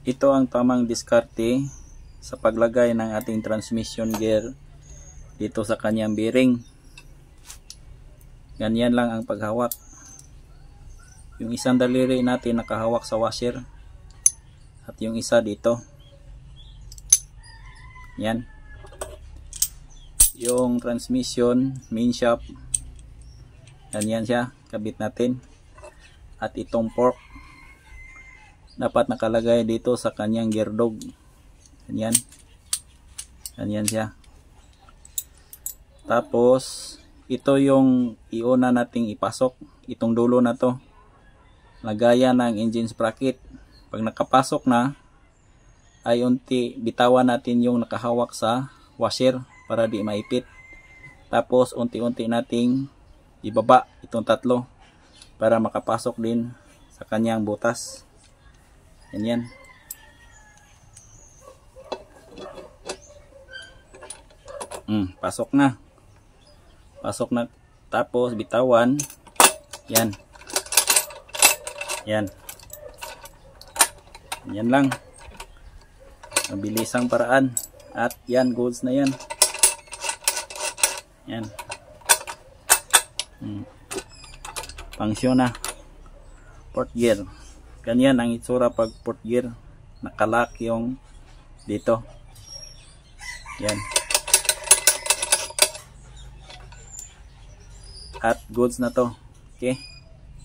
Ito ang tamang diskarte sa paglagay ng ating transmission gear dito sa kanyang bearing. Ganyan lang ang paghawak. Yung isang daliri natin nakahawak sa washer at yung isa dito. Yan. Yung transmission main shaft, ganyan siya, kabit natin. At itong fork dapat nakalagay dito sa kanyang gear dog. Ganyan. Ganyan siya. Tapos ito yung iuna nating ipasok, itong dulo na to, lagayan ng engine sprocket. Pag nakapasok na ay unti bitawan natin yung nakahawak sa washer para di maipit. Tapos unti-unti nating ibaba itong tatlo para makapasok din sa kanyang butas. Ganyan. Pasok na. Pasok na. Tapos bitawan. Yan. Yan. Yan lang. Mabilisang paraan. At yan, goods na yan. Yan. Pangsyon na. Port gear. Ganyan ang itsura pag port gear. Nakalock yung dito. Yan. At goods na to. Okay.